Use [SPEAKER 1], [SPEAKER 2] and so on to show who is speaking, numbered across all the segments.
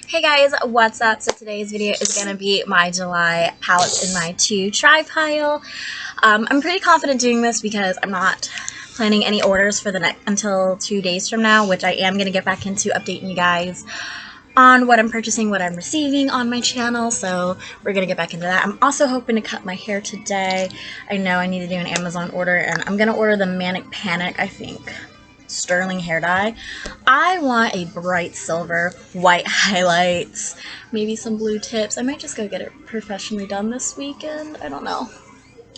[SPEAKER 1] Hey guys, what's up? So today's video is going to be my July palettes in my to try pile. I'm pretty confident doing this because I'm not planning any orders for the next until 2 days from now, which I am going to get back into updating you guys on what I'm purchasing, what I'm receiving on my channel, so we're going to get back into that. I'm also hoping to cut my hair today. I know I need to do an Amazon order, and I'm going to order the Manic Panic, I think, sterling hair dye. I want a bright silver, white highlights, maybe some blue tips. I might just go get it professionally done this weekend. I don't know.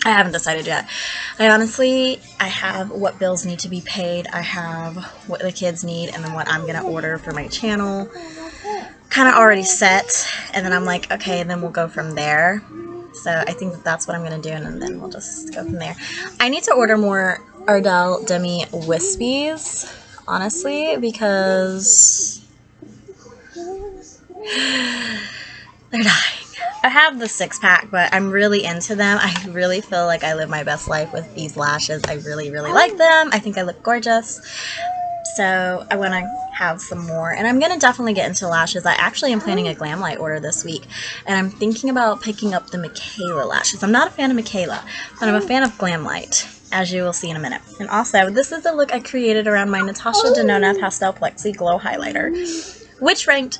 [SPEAKER 1] I haven't decided yet. I have what bills need to be paid. I have what the kids need, and then what I'm going to order for my channel kind of already set. And then I'm like, okay, then we'll go from there. So I think that's what I'm going to do, and then we'll just go from there. I need to order more Ardell Demi Wispies, honestly, because they're dying. I have the 6-pack, but I'm really into them. I really feel like I live my best life with these lashes. I really, really like them. I think I look gorgeous. So I want to have some more, and I'm going to definitely get into lashes. I actually am planning a Glamlite order this week, and I'm thinking about picking up the Michaela lashes. I'm not a fan of Michaela, but I'm a fan of Glamlite, as you will see in a minute. And also, this is the look I created around my Natasha Denona Pastel Plexi Glow Highlighter, which ranked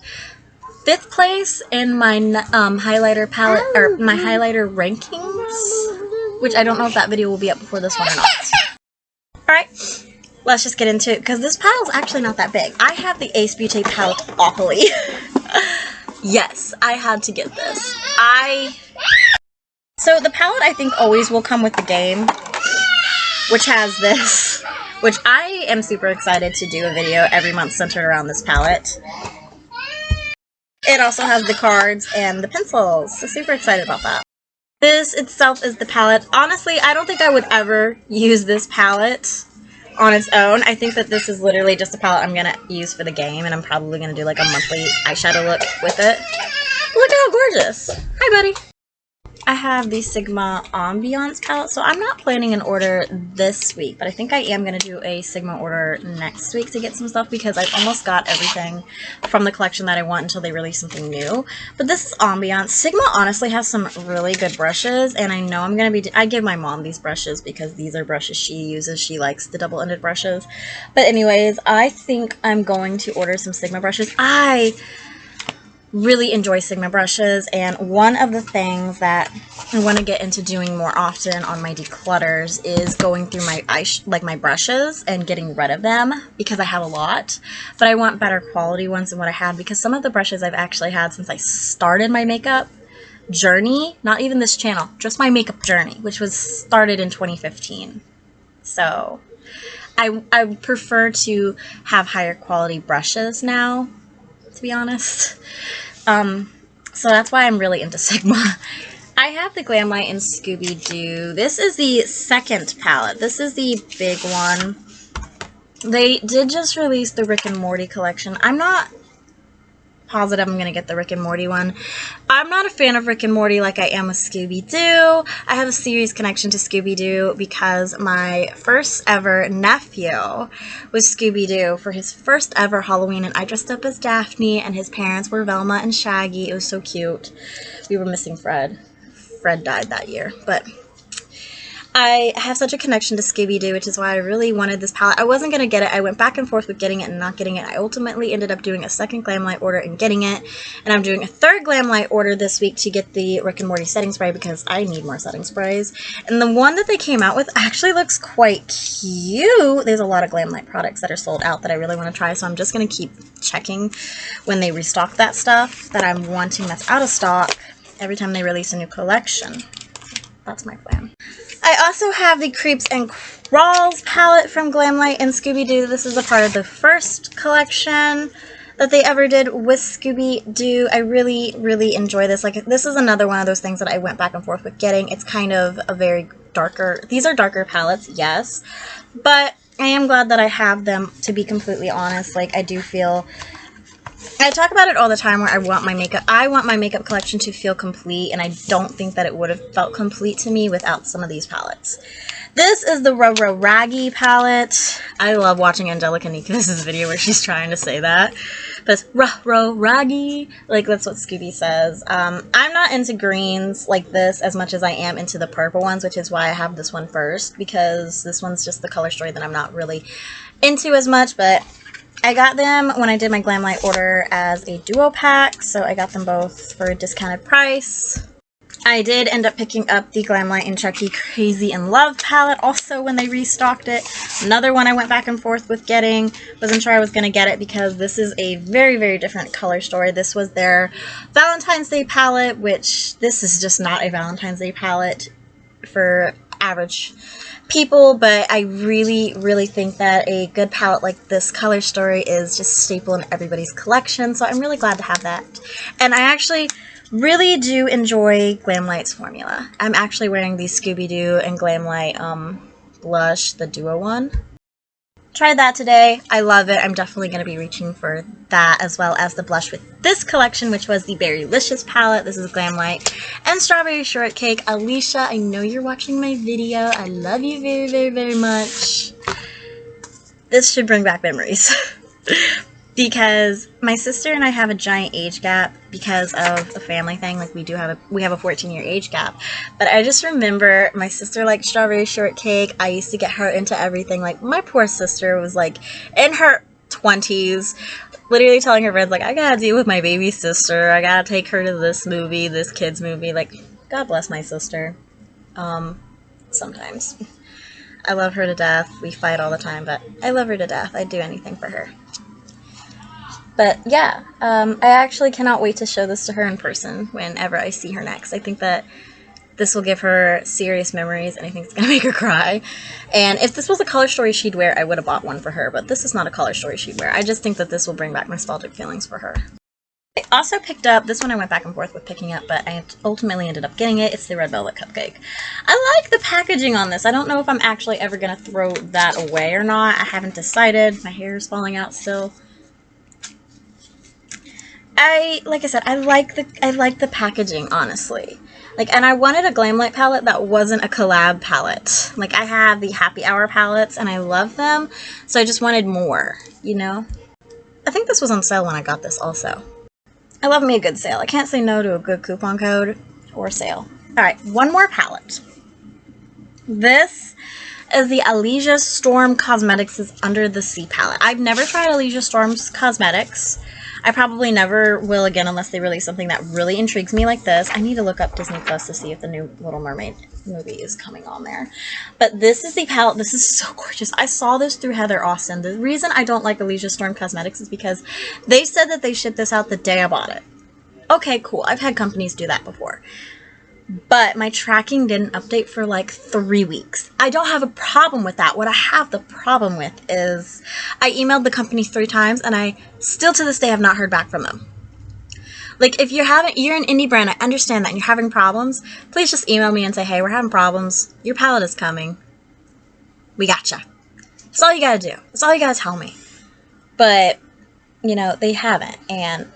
[SPEAKER 1] 5th place in my highlighter palette, or my highlighter rankings, which I don't know if that video will be up before this one or not. Alright. Let's just get into it, because this pile is actually not that big. I have the Ace Beauté Palette-opoly. Yes, I had to get this. So the palette, I think, always will come with the game, which has this, which I am super excited to do a video every month centered around this palette. It also has the cards and the pencils, so super excited about that. This itself is the palette. Honestly, I don't think I would ever use this palette on its own. I think that this is literally just a palette I'm going to use for the game, and I'm probably going to do like a monthly eyeshadow look with it. Look at how gorgeous. Hi, buddy. I have the Sigma Ambiance palette, so I'm not planning an order this week, but I think I am going to do a Sigma order next week to get some stuff, because I've almost got everything from the collection that I want until they release something new. But this is Ambiance. Sigma honestly has some really good brushes, and I know I'm going to be... I give my mom these brushes because these are brushes she uses. She likes the double-ended brushes. But anyways, I think I'm going to order some Sigma brushes. I really enjoy Sigma brushes, and one of the things that I want to get into doing more often on my declutters is going through my my brushes and getting rid of them, because I have a lot, but I want better quality ones than what I had, because some of the brushes I've actually had since I started my makeup journey, not even this channel, just my makeup journey, which was started in 2015. So I prefer to have higher quality brushes now, to be honest. So that's why I'm really into Sigma. I have the Glamlite in Scooby-Doo. This is the 2nd palette. This is the big one. They did just release the Rick and Morty collection. I'm not positive I'm going to get the Rick and Morty one. I'm not a fan of Rick and Morty like I am with Scooby-Doo. I have a serious connection to Scooby-Doo because my first ever nephew was Scooby-Doo for his first ever Halloween, and I dressed up as Daphne, and his parents were Velma and Shaggy. It was so cute. We were missing Fred. Fred died that year, but I have such a connection to Scooby-Doo, which is why I really wanted this palette. I wasn't going to get it. I went back and forth with getting it and not getting it. I ultimately ended up doing a 2nd Glamlite order and getting it. And I'm doing a 3rd Glamlite order this week to get the Rick and Morty setting spray, because I need more setting sprays. And the one that they came out with actually looks quite cute. There's a lot of Glamlite products that are sold out that I really want to try, so I'm just going to keep checking when they restock that stuff that I'm wanting that's out of stock every time they release a new collection. That's my plan. I also have the Creeps and Crawls palette from Glamlite and Scooby-Doo. This is a part of the first collection that they ever did with Scooby-Doo. I really, really enjoy this. Like, this is another one of those things that I went back and forth with getting. It's kind of a very darker... These are darker palettes, yes. But I am glad that I have them, to be completely honest. Like, I do feel... I talk about it all the time where I want my makeup collection to feel complete, and I don't think that it would have felt complete to me without some of these palettes. This is the Roro Raggy palette. I love watching Angelica Nicolas' video where she's trying to say that. but it's raggy. Like, that's what Scooby says. I'm not into greens like this as much as I am into the purple ones, which is why I have this one first, because this one's just the color story that I'm not really into as much, but I got them when I did my Glamlite order as a duo pack, so I got them both for a discounted price. I did end up picking up the Glamlite and Chucky Crazy in Love palette also when they restocked it. Another one I went back and forth with getting. Wasn't sure I was going to get it because this is a very, very different color story. This was their Valentine's Day palette, which this is just not a Valentine's Day palette for average people, but I really, really think that a good palette like this color story is just staple in everybody's collection, so I'm really glad to have that. And I actually really do enjoy Glamlite's formula. I'm actually wearing the Scooby-Doo and Glamlite blush, the duo one. Tried that today. I love it. I'm definitely going to be reaching for that, as well as the blush with this collection, which was the Berrylicious palette. This is Glamlite and Strawberry Shortcake. Alicia, I know you're watching my video. I love you very, very, very much. This should bring back memories. Because my sister and I have a giant age gap because of the family thing. Like, we have a 14-year age gap. But I just remember my sister liked Strawberry Shortcake. I used to get her into everything. Like, my poor sister was like in her 20s, literally telling her friends, like, I gotta deal with my baby sister. I gotta take her to this movie, this kid's movie. Like, God bless my sister. Sometimes. I love her to death. We fight all the time, but I love her to death. I'd do anything for her. But yeah, I actually cannot wait to show this to her in person whenever I see her next. I think that this will give her serious memories, and I think it's going to make her cry. And if this was a color story she'd wear, I would have bought one for her, but this is not a color story she'd wear. I just think that this will bring back nostalgic feelings for her. I also picked up, this one I went back and forth with picking up, but I ultimately ended up getting it. It's the Red Velvet Cupcake. I like the packaging on this. I don't know if I'm actually ever going to throw that away or not. I haven't decided. My hair is falling out still. Like I said, I like the packaging, honestly. Like, and I wanted a Glamlite palette that wasn't a collab palette. Like, I have the Happy Hour palettes, and I love them, so I just wanted more, you know? I think this was on sale when I got this, also. I love me a good sale. I can't say no to a good coupon code or sale. Alright, one more palette. This is the Alicia Storm Cosmetics' Under the Sea palette. I've never tried Alicia Storm's cosmetics. I probably never will again unless they release something that really intrigues me like this. I need to look up Disney Plus to see if the new Little Mermaid movie is coming on there. But this is the palette. This is so gorgeous. I saw this through Heather Austin. The reason I don't like Alicia Storm Cosmetics is because they said that they shipped this out the day I bought it. Okay, cool. I've had companies do that before. But my tracking didn't update for like 3 weeks. I don't have a problem with that. What I have the problem with is I emailed the company 3 times and I still to this day have not heard back from them. Like, if you're an indie brand, I understand that, and you're having problems, please just email me and say, hey, we're having problems. Your palette is coming. We gotcha. That's all you gotta do. That's all you gotta tell me. But, you know, they haven't. And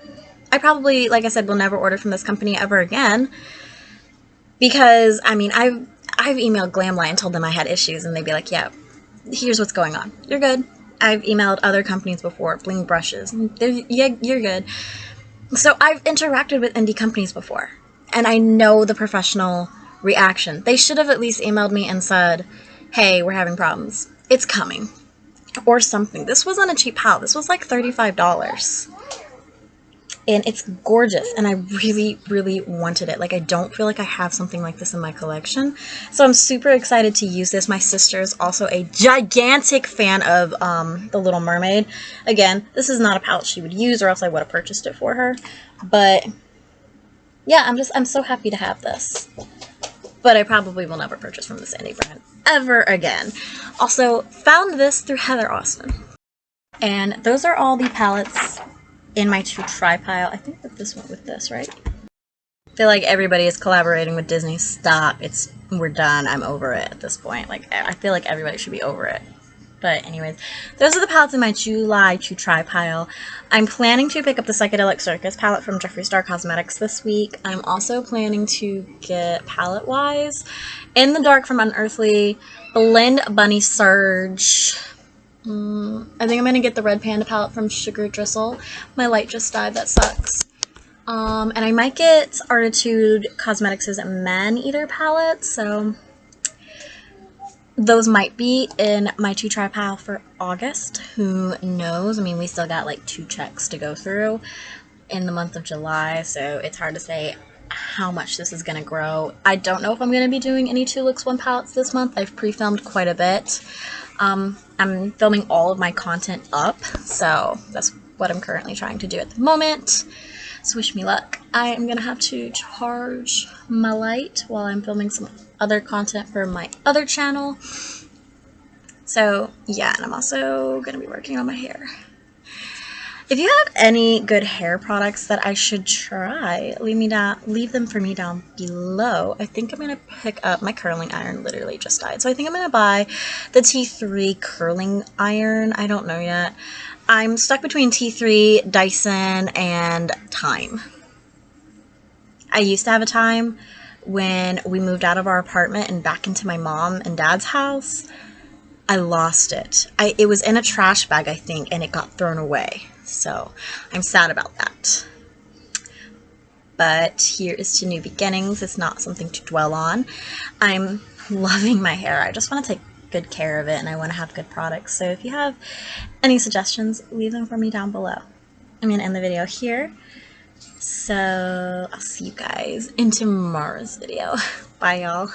[SPEAKER 1] I probably, like I said, will never order from this company ever again. Because, I mean, I've emailed Glamlite and told them I had issues, and they'd be like, yeah, here's what's going on. You're good. I've emailed other companies before, Bling Brushes. Yeah, you're good. So I've interacted with indie companies before, and I know the professional reaction. They should have at least emailed me and said, hey, we're having problems. It's coming. Or something. This wasn't a cheap palette. This was like $35. And it's gorgeous, and I really, really wanted it. Like, I don't feel like I have something like this in my collection. So I'm super excited to use this. My sister is also a gigantic fan of The Little Mermaid. Again, this is not a palette she would use, or else I would have purchased it for her. But yeah, I'm so happy to have this. But I probably will never purchase from this indie brand ever again. Also, found this through Heather Austin. And those are all the palettes in my to try pile. I think that this went with this, right? I feel like everybody is collaborating with Disney. Stop. We're done. I'm over it at this point. Like, I feel like everybody should be over it. But anyways, those are the palettes in my July to try pile. I'm planning to pick up the Psychedelic Circus palette from Jeffree Star Cosmetics this week. I'm also planning to get palette-wise In the Dark from Unearthly, Blend Bunny Surge, I think I'm gonna get the Red Panda palette from Sugar Drizzle. My light just died, that sucks. And I might get Artitude Cosmetics' Man Eater palette, so those might be in my 2-try pile for August. Who knows? I mean, we still got like 2 checks to go through in the month of July, so it's hard to say how much this is going to grow. I don't know if I'm going to be doing any 2 Looks 1 palettes this month. I've pre-filmed quite a bit. I'm filming all of my content up, so that's what I'm currently trying to do at the moment. So wish me luck. I am going to have to charge my light while I'm filming some other content for my other channel. So yeah, and I'm also going to be working on my hair. If you have any good hair products that I should try, leave them for me down below. I think I'm going to pick up, my curling iron literally just died, so I think I'm going to buy the T3 curling iron. I don't know yet. I'm stuck between T3, Dyson, and Time. I used to have a Time when we moved out of our apartment and back into my mom and dad's house. I lost it. It was in a trash bag, I think, and it got thrown away. So I'm sad about that. But here is to new beginnings. It's not something to dwell on. I'm loving my hair. I just want to take good care of it, and I want to have good products. So if you have any suggestions, leave them for me down below. I'm going to end the video here. So I'll see you guys in tomorrow's video. Bye, y'all.